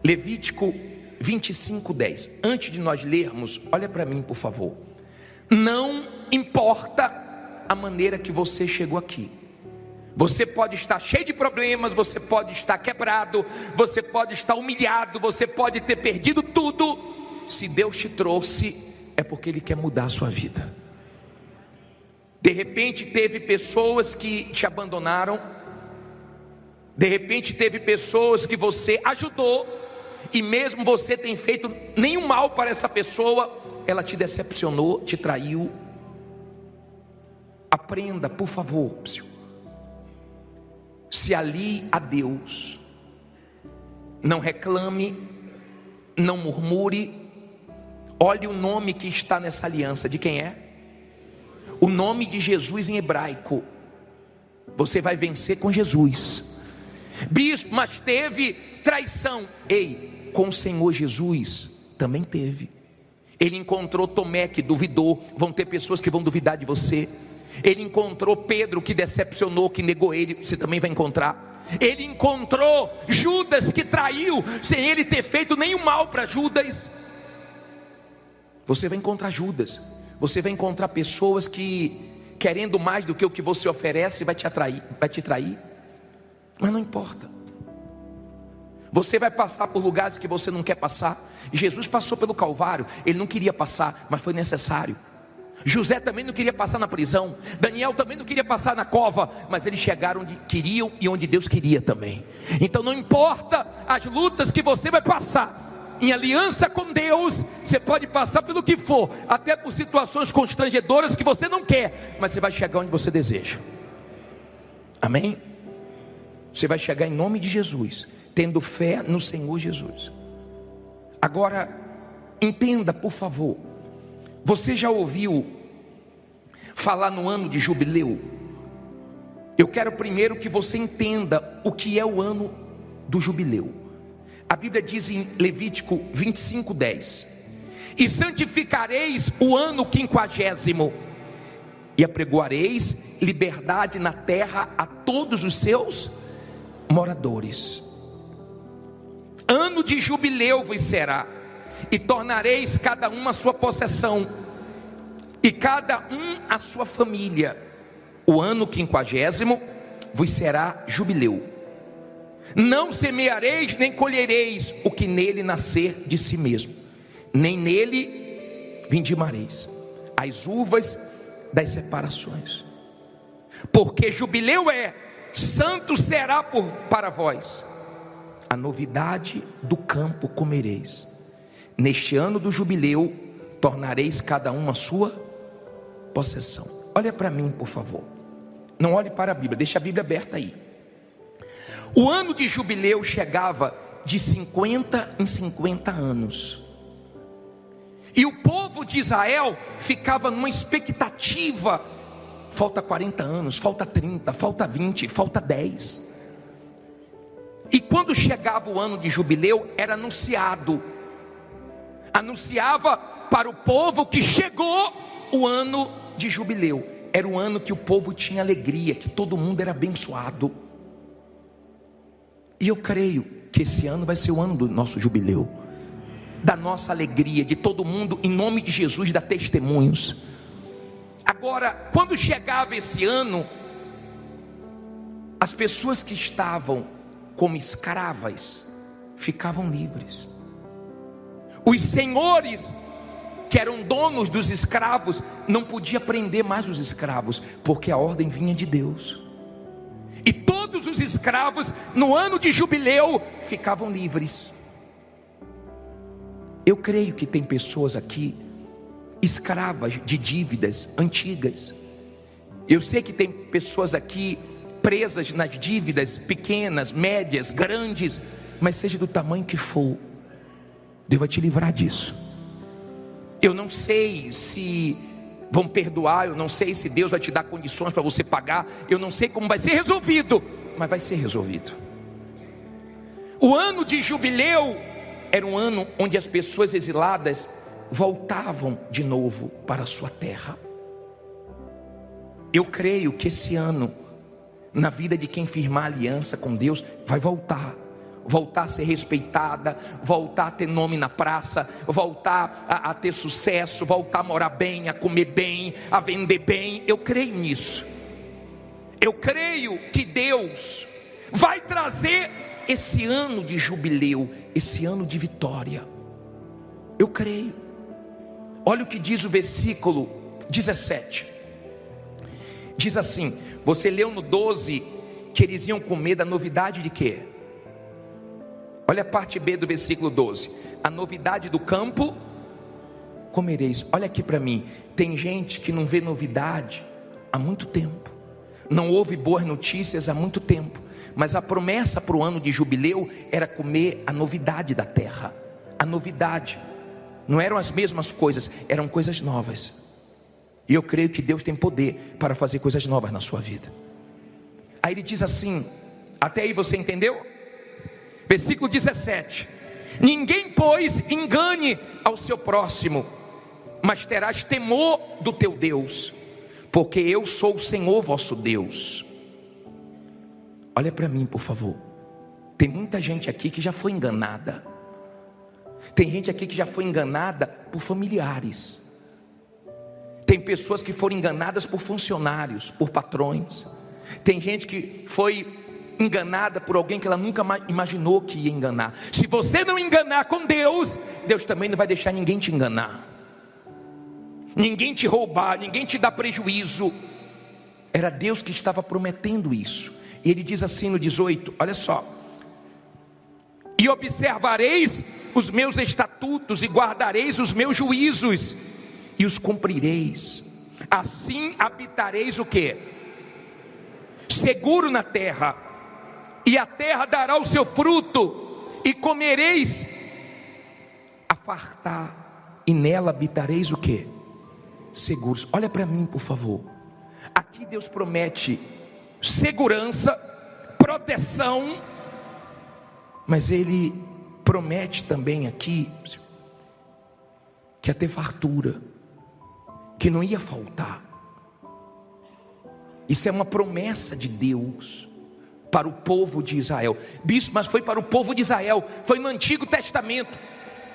Levítico 25:10. Antes de nós lermos, olha para mim, por favor. Não importa a maneira que você chegou aqui. Você pode estar cheio de problemas, você pode estar quebrado, você pode estar humilhado, você pode ter perdido tudo. Se Deus te trouxe, é porque Ele quer mudar a sua vida. De repente teve pessoas que te abandonaram. De repente teve pessoas que você ajudou, e mesmo você tem feito nenhum mal para essa pessoa, ela te decepcionou, te traiu. Aprenda, por favor, se alie a Deus. Não reclame, não murmure. Olhe o nome que está nessa aliança. De quem é? O nome de Jesus em hebraico. Você vai vencer com Jesus. Bispo, mas teve traição. Ei, com o Senhor Jesus também teve. Ele encontrou Tomé que duvidou. Vão ter pessoas que vão duvidar de você. Ele encontrou Pedro que decepcionou, que negou ele. Você também vai encontrar. Ele encontrou Judas que traiu, sem ele ter feito nenhum mal para Judas. Você vai encontrar Judas. Você vai encontrar pessoas que, querendo mais do que o que você oferece, vai te trair. Mas não importa. Você vai passar por lugares que você não quer passar. Jesus passou pelo Calvário. Ele não queria passar, mas foi necessário. José também não queria passar na prisão. Daniel também não queria passar na cova, mas eles chegaram onde queriam e onde Deus queria também. Então não importa as lutas que você vai passar, em aliança com Deus, você pode passar pelo que for, até por situações constrangedoras que você não quer, mas você vai chegar onde você deseja. Amém? Você vai chegar em nome de Jesus, tendo fé no Senhor Jesus. Agora, entenda, por favor. Você já ouviu falar no ano de jubileu? Eu quero primeiro que você entenda o que é o ano do jubileu. A Bíblia diz em Levítico 25:10: e santificareis o ano 50º, e apregoareis liberdade na terra a todos os seus moradores. Ano de jubileu vos será, e tornareis cada um a sua possessão, e cada um a sua família. O ano 50º vos será jubileu. Não semeareis nem colhereis o que nele nascer de si mesmo, nem nele vindimareis as uvas das separações. Porque jubileu é, santo será para vós. A novidade do campo comereis. Neste ano do jubileu, tornareis cada um a sua possessão. Olha para mim, por favor. Não olhe para a Bíblia, deixa a Bíblia aberta aí. O ano de jubileu chegava de 50 em 50 anos. E o povo de Israel ficava numa expectativa. Falta 40 anos, falta 30, falta 20, falta 10. E quando chegava o ano de jubileu, era anunciava para o povo que chegou o ano de jubileu. Era o ano que o povo tinha alegria, que todo mundo era abençoado. E eu creio que esse ano vai ser o ano do nosso jubileu, da nossa alegria, de todo mundo, em nome de Jesus, dar testemunhos. Agora, quando chegava esse ano, as pessoas que estavam como escravas ficavam livres. Os senhores que eram donos dos escravos não podiam prender mais os escravos, porque a ordem vinha de Deus. E todos os escravos no ano de jubileu ficavam livres. Eu creio que tem pessoas aqui escravas de dívidas antigas. Eu sei que tem pessoas aqui presas nas dívidas pequenas, médias, grandes, mas seja do tamanho que for, Deus vai te livrar disso. Eu não sei se vão perdoar, eu não sei se Deus vai te dar condições para você pagar, eu não sei como vai ser resolvido, mas vai ser resolvido. O ano de jubileu era um ano onde as pessoas exiladas voltavam de novo para a sua terra. Eu creio que esse ano, na vida de quem firmar aliança com Deus, vai voltar voltar a ser respeitada, voltar a ter nome na praça, voltar a ter sucesso, voltar a morar bem, a comer bem, a vender bem. Eu creio nisso. Eu creio que Deus vai trazer esse ano de jubileu, esse ano de vitória. Eu creio. Olha o que diz o versículo 17. Diz assim, você leu no 12 que eles iam comer da novidade de quê? Olha a parte B do versículo 12. A novidade do campo comereis. Olha aqui para mim. Tem gente que não vê novidade há muito tempo. Não ouve boas notícias há muito tempo. Mas a promessa para o ano de jubileu era comer a novidade da terra. A novidade. Não eram as mesmas coisas, eram coisas novas. E eu creio que Deus tem poder para fazer coisas novas na sua vida. Aí ele diz assim, até aí você entendeu? Versículo 17. Ninguém, pois, engane ao seu próximo, mas terás temor do teu Deus, porque eu sou o Senhor vosso Deus. Olha para mim, por favor. Tem muita gente aqui que já foi enganada. Tem gente aqui que já foi enganada por familiares. Tem pessoas que foram enganadas por funcionários, por patrões. Tem gente que foi enganada por alguém que ela nunca imaginou que ia enganar. Se você não enganar com Deus, Deus também não vai deixar ninguém te enganar, ninguém te roubar, ninguém te dar prejuízo. Era Deus que estava prometendo isso. E ele diz assim no 18, olha só: e observareis os meus estatutos e guardareis os meus juízos e os cumprireis. Assim habitareis o quê? Seguro na terra, e a terra dará o seu fruto, e comereis a fartar, e nela habitareis o quê? Seguros. Olha para mim, por favor. Aqui Deus promete segurança, proteção, mas Ele promete também aqui que ia ter fartura, que não ia faltar. Isso é uma promessa de Deus para o povo de Israel. Bispo, mas foi para o povo de Israel, foi no Antigo Testamento.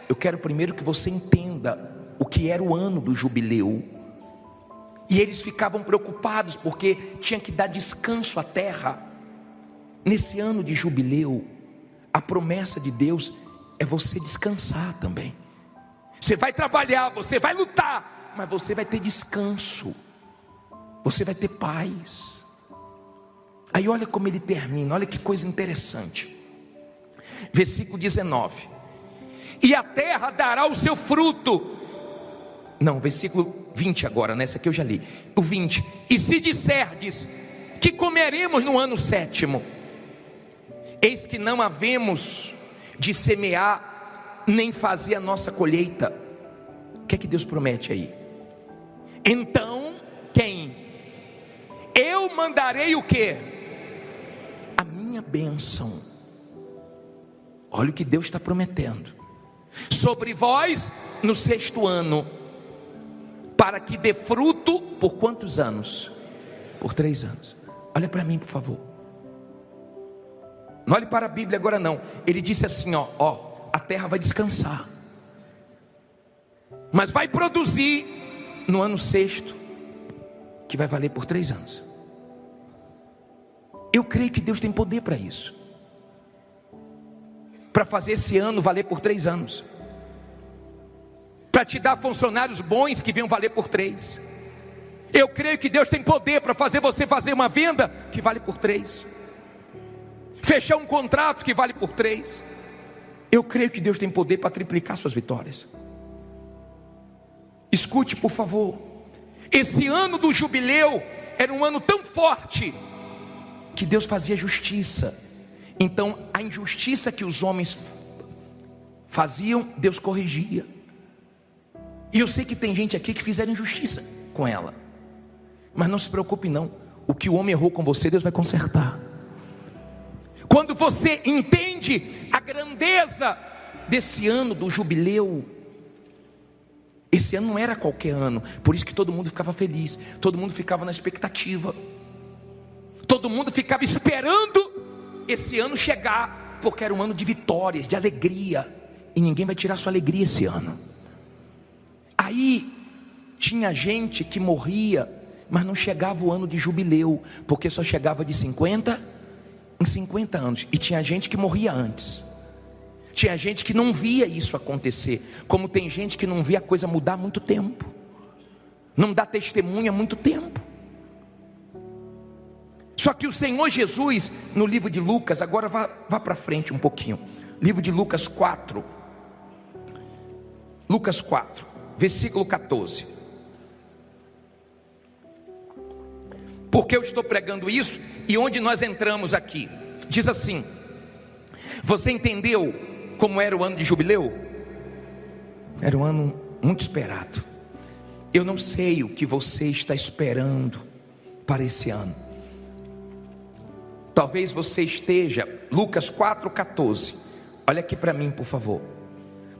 Eu quero primeiro que você entenda o que era o ano do jubileu. E eles ficavam preocupados porque tinha que dar descanso à terra. Nesse ano de jubileu, a promessa de Deus é você descansar também. Você vai trabalhar, você vai lutar, mas você vai ter descanso, você vai ter paz. Aí olha como ele termina, olha que coisa interessante. Versículo 19. E a terra dará o seu fruto. Não, versículo 20 agora, nessa aqui eu já li. O 20. E se disserdes que comeremos no ano 7º, eis que não havemos de semear, nem fazer a nossa colheita. O que é que Deus promete aí? Então, quem? Eu mandarei o quê? A minha bênção. Olha o que Deus está prometendo. Sobre vós no 6º ano, para que dê fruto por quantos anos? Por 3 anos. Olha para mim, por favor. Não olhe para a Bíblia agora não. Ele disse assim, ó, a terra vai descansar, mas vai produzir no ano 6º, que vai valer por 3 anos. Eu creio que Deus tem poder para isso, para fazer esse ano valer por 3 anos, para te dar funcionários bons que venham valer por 3. Eu creio que Deus tem poder para fazer você fazer uma venda que vale por 3, fechar um contrato que vale por 3. Eu creio que Deus tem poder para triplicar suas vitórias. Escute, por favor. Esse ano do jubileu era um ano tão forte que Deus fazia justiça. Então a injustiça que os homens faziam, Deus corrigia. E eu sei que tem gente aqui que fizeram injustiça com ela, mas não se preocupe não. O que o homem errou com você, Deus vai consertar. Quando você entende a grandeza desse ano do jubileu, esse ano não era qualquer ano, por isso que todo mundo ficava feliz, todo mundo ficava na expectativa, todo mundo ficava esperando esse ano chegar, porque era um ano de vitórias, de alegria, e ninguém vai tirar sua alegria esse ano. Aí tinha gente que morria, mas não chegava o ano de jubileu, porque só chegava de 50 em 50 anos, e tinha gente que morria antes. Tinha gente que não via isso acontecer, como tem gente que não via a coisa mudar há muito tempo, não dá testemunho há muito tempo. Só que o Senhor Jesus, no livro de Lucas, agora vá para frente um pouquinho, livro de Lucas 4, versículo 14. Porque eu estou pregando isso, e onde nós entramos aqui, diz assim: você entendeu como era o ano de jubileu? Era um ano muito esperado. Eu não sei o que você está esperando para esse ano. Talvez você esteja, Lucas 4,14, olha aqui para mim por favor.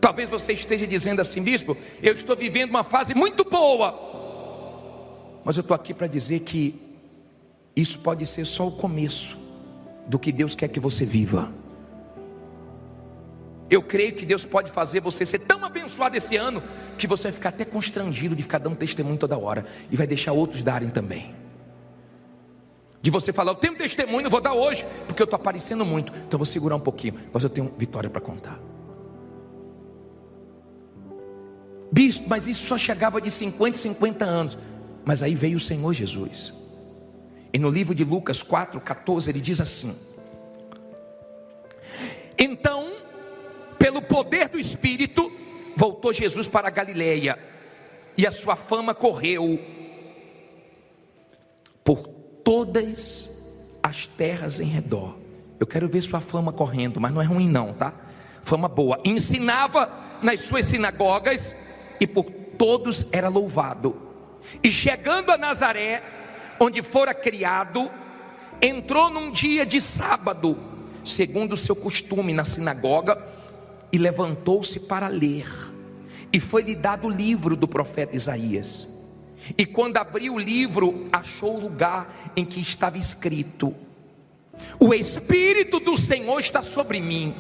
Talvez você esteja dizendo assim: bispo, eu estou vivendo uma fase muito boa. Mas eu estou aqui para dizer que isso pode ser só o começo do que Deus quer que você viva. Eu creio que Deus pode fazer você ser tão abençoado esse ano, que você vai ficar até constrangido de ficar dando testemunho toda hora, e vai deixar outros darem também. De você falar: eu tenho testemunho, não vou dar hoje, porque eu estou aparecendo muito, então vou segurar um pouquinho, mas eu tenho vitória para contar. Bispo, mas isso só chegava de 50 em 50 anos. Mas aí veio o Senhor Jesus, e no livro de Lucas 4,14 ele diz assim: então, pelo poder do Espírito, voltou Jesus para a Galileia, e a sua fama correu por todas as terras em redor. Eu quero ver sua fama correndo, mas não é ruim não, tá? Fama boa. Ensinava nas suas sinagogas, e por todos era louvado. E chegando a Nazaré, onde fora criado, entrou num dia de sábado, segundo o seu costume, na sinagoga, e levantou-se para ler. E foi-lhe dado o livro do profeta Isaías. E quando abriu o livro, achou o lugar em que estava escrito: o Espírito do Senhor está sobre mim,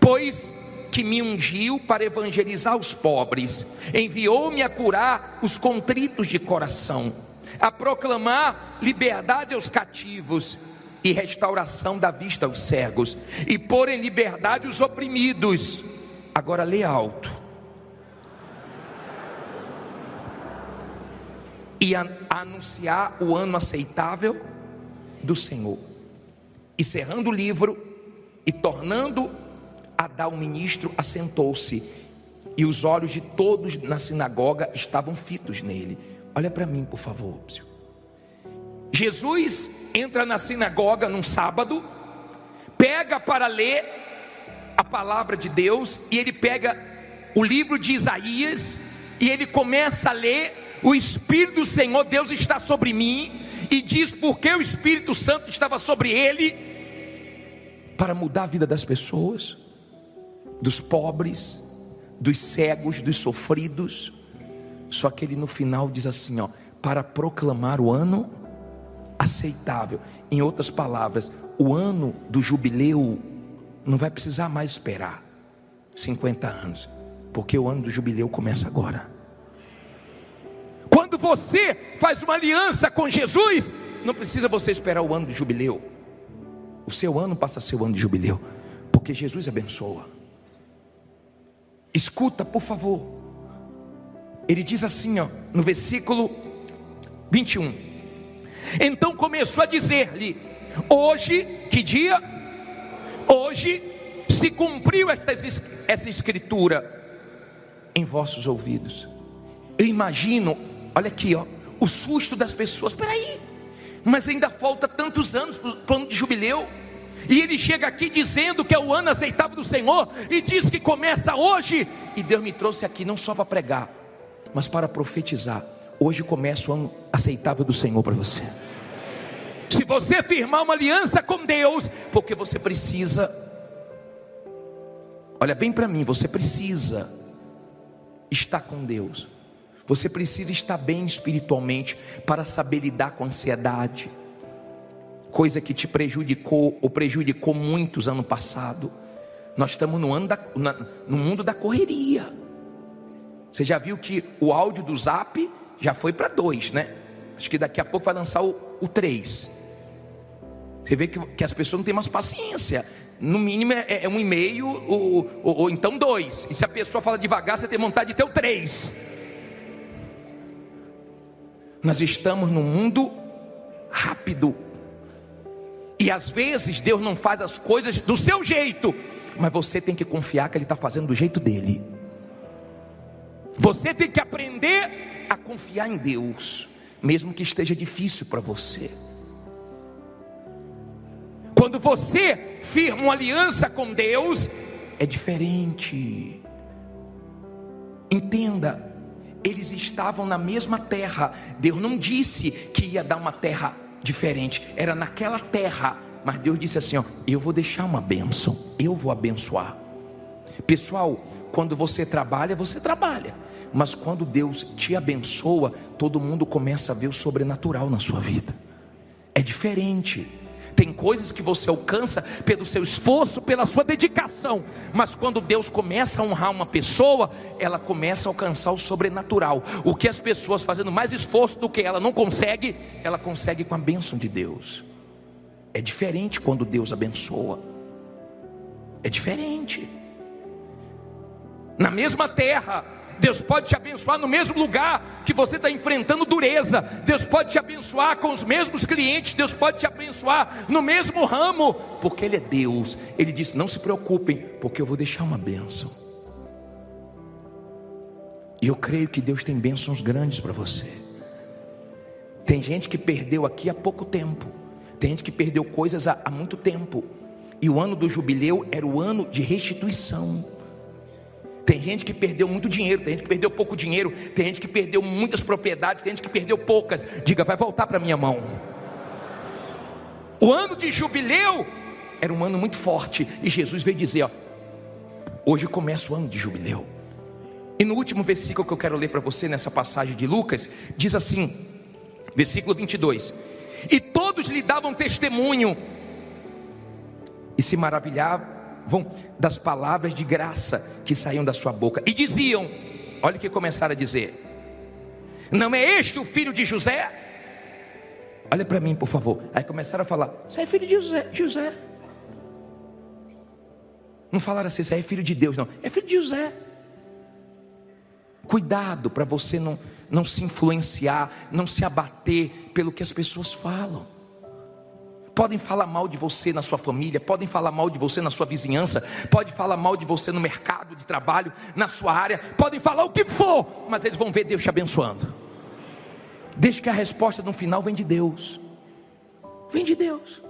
pois que me ungiu para evangelizar os pobres, enviou-me a curar os contritos de coração, a proclamar liberdade aos cativos e restauração da vista aos cegos, e pôr em liberdade os oprimidos. Agora lê alto: e anunciar o ano aceitável do Senhor. E cerrando o livro e tornando a dar o ministro, assentou-se, e os olhos de todos na sinagoga estavam fitos nele. Olha para mim por favor. Jesus entra na sinagoga num sábado, pega para ler a palavra de Deus, e ele pega o livro de Isaías, e ele começa a ler: o Espírito do Senhor Deus está sobre mim, e diz porque o Espírito Santo estava sobre ele, para mudar a vida das pessoas, dos pobres, dos cegos, dos sofridos. Só que ele no final diz assim, ó: para proclamar o ano aceitável. Em outras palavras, o ano do jubileu não vai precisar mais esperar 50 anos, porque o ano do jubileu começa agora. Quando você faz uma aliança com Jesus, não precisa você esperar o ano de jubileu. O seu ano passa a ser o ano de jubileu, porque Jesus abençoa. Escuta por favor. Ele diz assim, ó, no versículo 21. Então começou a dizer-lhe: hoje, que dia? Hoje se cumpriu essa escritura em vossos ouvidos. Eu imagino, olha aqui, ó, o susto das pessoas. Espera aí, mas ainda falta tantos anos para o ano de jubileu, e ele chega aqui dizendo que é o ano aceitável do Senhor, e diz que começa hoje. E Deus me trouxe aqui não só para pregar, mas para profetizar. Hoje começa o ano aceitável do Senhor para você. Se você firmar uma aliança com Deus, porque você precisa, olha bem para mim, você precisa estar com Deus. Você precisa estar bem espiritualmente para saber lidar com ansiedade, coisa que te prejudicou ou prejudicou muitos ano passado. Nós estamos no mundo da correria. Você já viu que o áudio do Zap já foi para 2, né? Acho que daqui a pouco vai lançar o 3. Você vê que as pessoas não têm mais paciência. No mínimo é 1 e-mail ou então 2. E se a pessoa fala devagar, você tem vontade de ter o 3. Nós estamos num mundo rápido. E às vezes Deus não faz as coisas do seu jeito, mas você tem que confiar que Ele está fazendo do jeito dele. Você tem que aprender a confiar em Deus, mesmo que esteja difícil para você. Quando você firma uma aliança com Deus, é diferente. Entenda, eles estavam na mesma terra. Deus não disse que ia dar uma terra diferente, era naquela terra. Mas Deus disse assim, ó, eu vou deixar uma bênção, eu vou abençoar. Pessoal, quando você trabalha, mas quando Deus te abençoa, todo mundo começa a ver o sobrenatural na sua vida. É diferente. Tem coisas que você alcança pelo seu esforço, pela sua dedicação, mas quando Deus começa a honrar uma pessoa, ela começa a alcançar o sobrenatural. O que as pessoas fazendo mais esforço do que ela não consegue, ela consegue com a bênção de Deus. É diferente quando Deus abençoa. É diferente. Na mesma terra, Deus pode te abençoar no mesmo lugar que você está enfrentando dureza. Deus pode te abençoar com os mesmos clientes. Deus pode te abençoar no mesmo ramo, porque Ele é Deus. Ele disse, não se preocupem, porque eu vou deixar uma bênção. E eu creio que Deus tem bênçãos grandes para você. Tem gente que perdeu aqui há pouco tempo. Tem gente que perdeu coisas há muito tempo. E o ano do jubileu era o ano de restituição. Tem gente que perdeu muito dinheiro, tem gente que perdeu pouco dinheiro, tem gente que perdeu muitas propriedades, tem gente que perdeu poucas. Diga, vai voltar para a minha mão. O ano de jubileu era um ano muito forte. E Jesus veio dizer, ó, hoje começa o ano de jubileu. E no último versículo que eu quero ler para você, nessa passagem de Lucas, diz assim, versículo 22. E todos lhe davam testemunho e se maravilhavam das palavras de graça que saíam da sua boca, e diziam, olha o que começaram a dizer, não é este o filho de José? Olha para mim, por favor. Aí começaram a falar, você é filho de José. Não falaram assim, você é filho de Deus, não, é filho de José. Cuidado para você não se influenciar, não se abater pelo que as pessoas falam. Podem falar mal de você na sua família, podem falar mal de você na sua vizinhança, pode falar mal de você no mercado de trabalho, na sua área, podem falar o que for, mas eles vão ver Deus te abençoando. Desde que a resposta no final vem de Deus. Vem de Deus.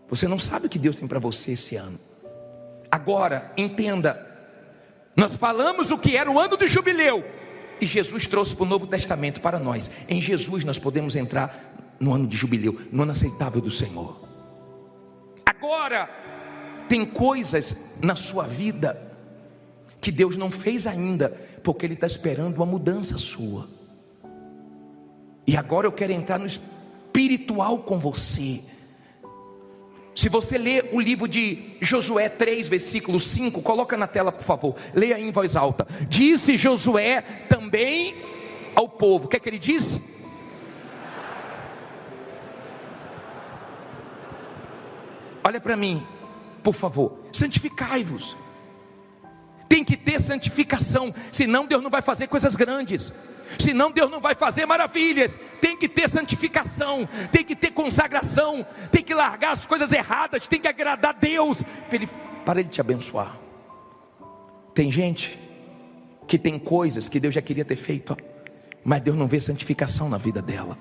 Você não sabe o que Deus tem para você esse ano. Agora, entenda, nós falamos o que era o ano do jubileu, e Jesus trouxe para o Novo Testamento para nós. Em Jesus nós podemos entrar no ano de jubileu, no ano aceitável do Senhor. Agora, tem coisas na sua vida que Deus não fez ainda, porque Ele está esperando uma mudança sua. E agora eu quero entrar no espiritual com você. Se você ler o livro de Josué 3, versículo 5, coloca na tela, por favor, leia em voz alta. Disse Josué também ao povo, o que é que ele disse? Olha para mim, por favor, santificai-vos. Tem que ter santificação, senão Deus não vai fazer coisas grandes, senão Deus não vai fazer maravilhas. Tem que ter santificação, tem que ter consagração, tem que largar as coisas erradas, tem que agradar a Deus para Ele te abençoar. Tem gente que tem coisas que Deus já queria ter feito, mas Deus não vê santificação na vida dela.